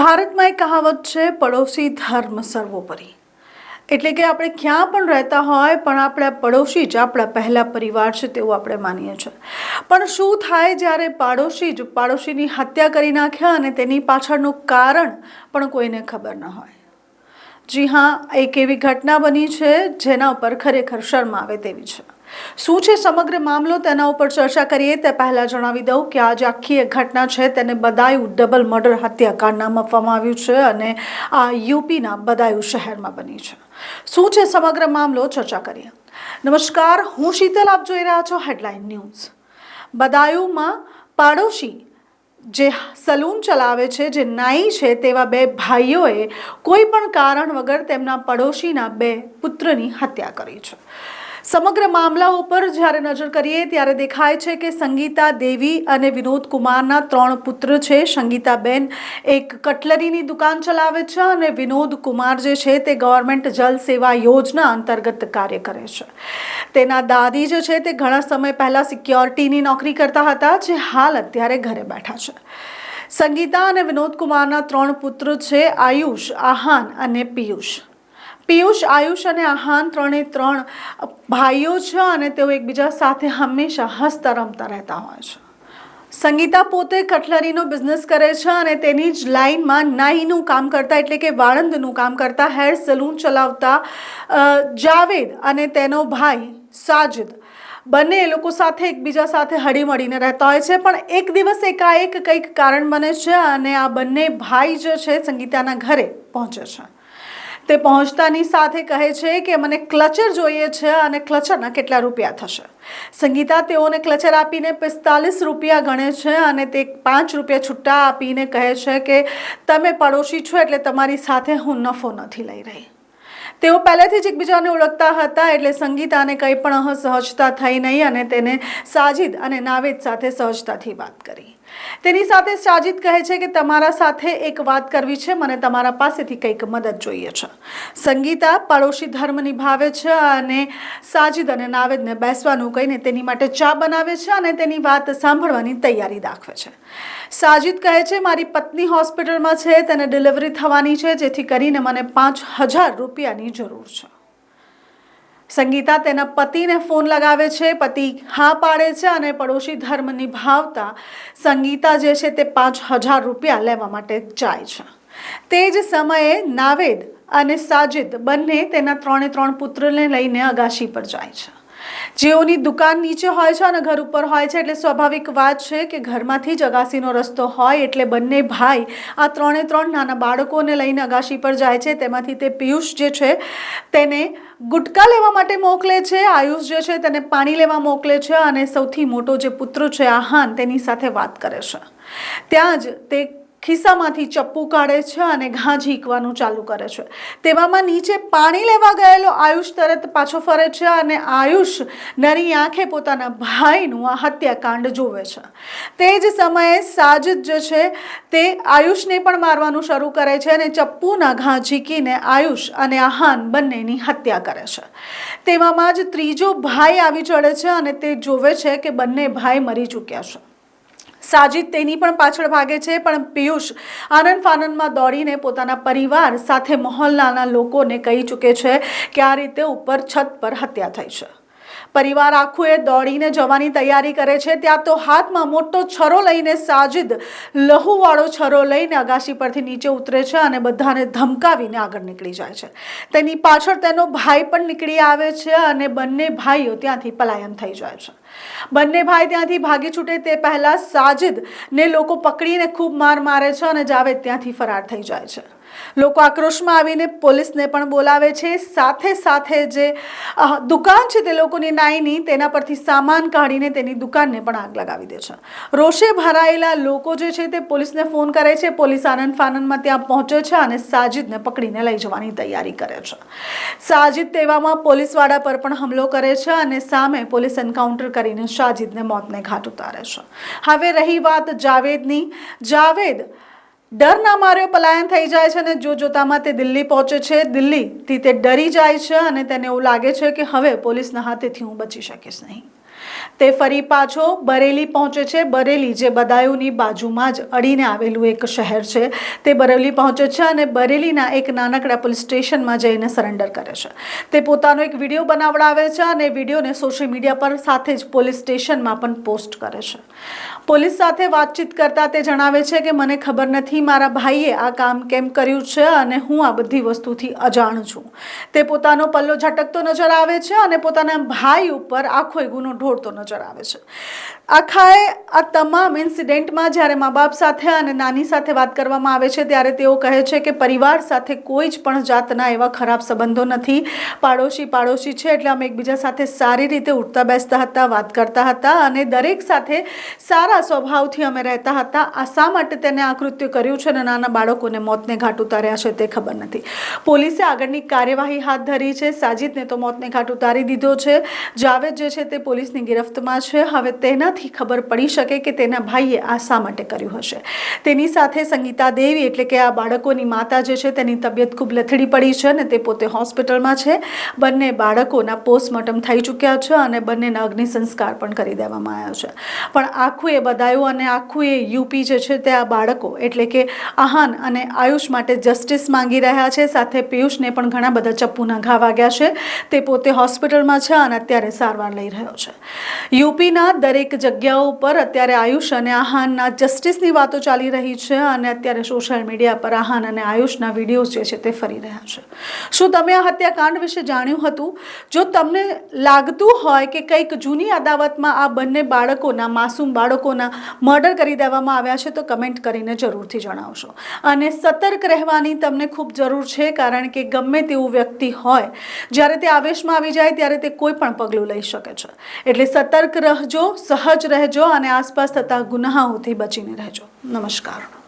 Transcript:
ભારતમાં એક કહાવત છે, પડોશી ધર્મ સર્વોપરી। એટલે કે આપણે ક્યાં પણ રહેતા હોય પણ આપણા પડોશી જ આપણા પહેલા પરિવાર છે તેવું આપણે માનીએ છીએ। પણ શું થાય જ્યારે પાડોશી જ પાડોશીની હત્યા કરી નાખે અને તેની પાછળનું કારણ પણ કોઈને ખબર ન હોય। જી હા, એક એવી ઘટના બની છે જેના ઉપર ખરેખર શરમ આવે તેવી છે। શું છે સમગ્ર મામલો તેના ઉપર ચર્ચા કરીએ તે પહેલાં જણાવી દઉં કે આજે આખી એક ઘટના છે તેને બદાયુ ડબલ મર્ડર હત્યાકાંડ નામ આપવામાં આવ્યું છે અને આ યુપીના બદાયુ શહેરમાં બની છે। શું છે સમગ્ર મામલો ચર્ચા કરીએ। નમસ્કાર, હું શીતલ, આપ જોઈ રહ્યા છો હેડલાઇન ન્યૂઝ। બદાયુમાં પાડોશી જે સલૂન ચલાવે છે, જે નાઈ છે, તેવા બે ભાઈઓએ કોઈ પણ કારણ વગર તેમના પડોશીના બે પુત્રની હત્યા કરી છે। સમગ્ર મામલા ઉપર જ્યારે નજર કરીએ ત્યારે દેખાય છે કે સંગીતા દેવી અને વિનોદ કુમારના 3 પુત્ર છે। સંગીતાબેન એક કટલરીની દુકાન ચલાવે છે અને વિનોદ કુમાર જે છે તે ગવર્મેન્ટ જલ સેવા યોજના અંતર્ગત કાર્ય કરે છે। તેના દાદી જે છે તે ઘણા સમય પહેલા સિક્યોરિટીની નોકરી કરતા હતા, જે હાલ અત્યારે ઘરે બેઠા છે। સંગીતા અને વિનોદ કુમારના 3 પુત્ર છે, આયુષ, આહાન અને પિયુષ। પિયુષ, આયુષ અને આહાન ત્રણે ભાઈઓ છે અને તેઓ એકબીજા સાથે હંમેશા હસતા રમતા રહેતા હોય છે। સંગીતા પોતે કટલરીનો બિઝનેસ કરે છે અને તેની જ લાઇનમાં નાઈનું કામ કરતા એટલે કે વાળંદનું કામ કરતા હેર સલૂન ચલાવતા જાવેદ અને તેનો ભાઈ સાજિદ બંને એ લોકો સાથે એકબીજા સાથે હળીમળીને રહેતા હોય છે। પણ એક દિવસ એકાએક કંઈક કારણ બને છે અને આ બંને ભાઈ જે છે સંગીતાના ઘરે પહોંચે છે। તે પહોંચતાની સાથે કહે છે કે મને ક્લચર જોઈએ છે અને ક્લચરના કેટલા રૂપિયા થશે। સંગીતા તેઓને ક્લચર આપીને 45 રૂપિયા ગણે છે અને તે 5 રૂપિયા છૂટા આપીને કહે છે કે તમે પડોશી છો એટલે તમારી સાથે હું નફો નથી લઈ રહી। તેઓ પહેલેથી જ એકબીજાને ઓળખતા હતા એટલે સંગીતાને કંઈ પણ અસહજતા થઈ નહીં અને તેને સાજિદ અને નાવેદ સાથે સહજતાથી વાત કરી। તેની સાથે સાજિદ કહે છે કે તમારા સાથે એક વાત કરવી છે, મને તમારા પાસેથી કંઈક મદદ જોઈએ છે। સંગીતા પડોશી ધર્મ નિભાવે છે અને સાજિદ અને નાવેદને બેસવાનું કહીને તેની માટે ચા બનાવે છે અને તેની વાત સાંભળવાની તૈયારી દાખવે છે। સાજિદ કહે છે મારી પત્ની હોસ્પિટલમાં છે, તેને ડિલિવરી થવાની છે, જેથી કરીને મને 5000 રૂપિયાની જરૂર છે। સંગીતા તેના પતિને ફોન લગાવે છે, પતિ હા પાડે છે અને પડોશી ધર્મ નિભાવતા સંગીતા જે છે તે 5000 રૂપિયા લેવા માટે જાય છે। તે જ સમયે નાવેદ અને સાજિદ બંને તેના 3 પુત્રને લઈને અગાશી પર જાય છે। જેઓની દુકાન નીચે હોય છે અને ઘર ઉપર હોય છે એટલે સ્વાભાવિક વાત છે કે ઘરમાંથી જ અગાસીનો રસ્તો હોય એટલે બંને ભાઈ આ 3 નાના બાળકોને લઈને અગાશી પર જાય છે। તેમાંથી તે પિયુષ જે છે તેને ગુટકા લેવા માટે મોકલે છે, આયુષ જે છે તેને પાણી લેવા મોકલે છે અને સૌથી મોટો જે પુત્ર છે આહાન તેની સાથે વાત કરે છે। ત્યાં જ તે ખિસ્સામાંથી ચપ્પુ કાઢે છે અને ઘા ઝીંકવાનું ચાલુ કરે છે। તેવામાં નીચે પાણી લેવા ગયેલો આયુષ તરત પાછો ફરે છે અને આયુષ નરી આંખે પોતાના ભાઈનું આ હત્યાકાંડ જોવે છે। તે જ સમયે સાજિદ જે છે તે આયુષને પણ મારવાનું શરૂ કરે છે અને ચપ્પુના ઘા ઝીંકીને આયુષ અને આહાન બંનેની હત્યા કરે છે। તેવામાં જ ત્રીજો ભાઈ આવી ચડે છે અને તે જોવે છે કે બંને ભાઈ મરી ચૂક્યા છે। સાજિદ તેની પણ પાછળ ભાગે છે, પણ પિયુષ આનંદ ફાનંદમાં દોડીને પોતાના પરિવાર સાથે મહોલ્લાના લોકોને કહી ચૂકે છે કે આ રીતે ઉપર છત પર હત્યા થઈ છે। પરિવાર આખું એ દોડીને જવાની તૈયારી કરે છે। ત્યાં તો હાથમાં મોટો છરો લઈને સાજિદ લહુવાળો છરો લઈને અગાશી પરથી નીચે ઉતરે છે અને બધાને ધમકાવીને આગળ નીકળી જાય છે। તેની પાછળ તેનો ભાઈ પણ નીકળી આવે છે અને બંને ભાઈઓ ત્યાંથી પલાયન થઈ જાય છે। બંને ભાઈ ત્યાંથી ભાગી છૂટે તે પહેલા સાજિદને લોકો પકડીને ખૂબ માર મારે છે અને જાવેદ ત્યાંથી ફરાર થઈ જાય છે। લોકો આક્રોશમાં આવીને પોલીસને પણ બોલાવે છે। સાથે જે દુકાન છે તે લોકોની નાઈની તેના પરથી સામાન કાઢીને તેની દુકાનને પણ આગ લગાવી દે છે। રોષે ભરાયેલા લોકો જે છે તે પોલીસને ફોન કરે છે। પોલીસ આનંદ ફાનંદમાં ત્યાં પહોંચે છે અને સાજિદને પકડીને લઈ જવાની તૈયારી કરે છે। સાજિદ તેવામાં પોલીસવાળા પર પણ હુમલો કરે છે અને સામે પોલીસ એન્કાઉન્ટર કરીને સાજિદને મોતને ઘાટ ઉતારે છે। હવે રહી વાત જાવેદની, જાવેદ ડરના માર્યો પલાયન થઈ જાય છે અને જોતામાં તે દિલ્હી પહોંચે છે। દિલ્હીથી તે ડરી જાય છે અને તેને એવું લાગે છે કે હવે પોલીસના હાથેથી હું બચી શકીશ નહીં। તે ફરી પાછો બરેલી પહોંચે છે. બરેલી જે બદાયુંની બાજુમાં જ અડીને આવેલું એક શહેર છે તે બરેલી પહોંચે છે અને બરેલીના એક નાનકડા પોલીસ સ્ટેશનમાં જઈને સરેન્ડર કરે છે. તે પોતાનો એક વિડીયો બનાવડાવે છે અને વિડીયોને સોશિયલ મીડિયા પર સાથે જ પોલીસ સ્ટેશનમાં પણ પોસ્ટ કરે છે. પોલીસ સાથે વાતચીત કરતા તે જણાવે છે કે મને ખબર નથી મારા ભાઈએ આ કામ કેમ કર્યું છે અને હું આ બધી વસ્તુથી અજાણ છું. તે પોતાનો પલ્લો ઝટકતો નજર આવે છે અને પોતાના ભાઈ ઉપર આખો ગુનો ઢોળતો નજર આવે છે. આ તમામ ઇન્સિડેન્ટમાં જ્યારે મા બાપ સાથે અને નાની સાથે વાત કરવામાં આવે છે ત્યારે તેઓ કહે છે કે પરિવાર સાથે કોઈ જ પણ જાતના એવા ખરાબ સંબંધો નથી. પાડોશી છે એટલે અમે એકબીજા સાથે સારી રીતે ઉઠતા બેસતા હતા, વાત કરતા હતા અને દરેક સાથે સારા સ્વભાવથી અમે રહેતા હતા. આ શા માટે તેને આ કૃત્ય કર્યું છે અને નાના બાળકોને મોતને ઘાટ ઉતાર્યા છે તે ખબર નથી. પોલીસે આગળની કાર્યવાહી હાથ ધરી છે. સાજિદને તો મોતને ઘાટ ઉતારી દીધો છે. જાવેદ જે છે તે પોલીસની ગિરફ્તમાં છે. હવે તેનાથી ખબર પડી શકે કે તેના ભાઈએ આ શા માટે કર્યું હશે. તેની સાથે સંગીતા દેવી એટલે કે આ બાળકોની માતા જે છે તેની તબિયત ખૂબ લથડી પડી છે અને તે પોતે હોસ્પિટલમાં છે. બંને બાળકોના પોસ્ટમોર્ટમ થઈ ચૂક્યા છે અને બંનેના અગ્નિ સંસ્કાર પણ કરી દેવામાં આવ્યા છે. પણ આખું એ બદાયું અને આખું એ યુપી જે છે તે આ બાળકો એટલે કે આહાન અને આયુષ માટે જસ્ટિસ માંગી રહ્યા છે. સાથે પિયુષને પણ ઘણા બધા ચપ્પુના ઘા વાગ્યા છે. તે પોતે હોસ્પિટલમાં છે અને અત્યારે સારવાર લઈ રહ્યો છે. યુપીના દરેક જગ્યાઓ પર અત્યારે આયુષ અને આહાનના જસ્ટિસની વાતો ચાલી રહી છે અને અત્યારે સોશિયલ મીડિયા પર આહાન અને આયુષના વિડીયોઝ જે છે તે ફરી રહ્યા છે. શું તમે આ હત્યાકાંડ વિશે જાણ્યું હતું? જો તમને લાગતું હોય કે કંઈક જૂની અદાવતમાં આ બંને બાળકોના માસૂમ બાળકોના મર્ડર કરી દેવામાં આવ્યા છે તો કમેન્ટ કરીને જરૂરથી જણાવશો. અને સતર્ક રહેવાની તમને ખૂબ જરૂર છે કારણ કે ગમે તેવું વ્યક્તિ હોય જ્યારે તે આવેશમાં આવી જાય ત્યારે તે કોઈ પણ પગલું લઈ શકે છે. એટલે સતર્ક રહેજો, સહજ રહેજો અને આસપાસ થતા ગુનાહોથી બચીને રહેજો. નમસ્કાર.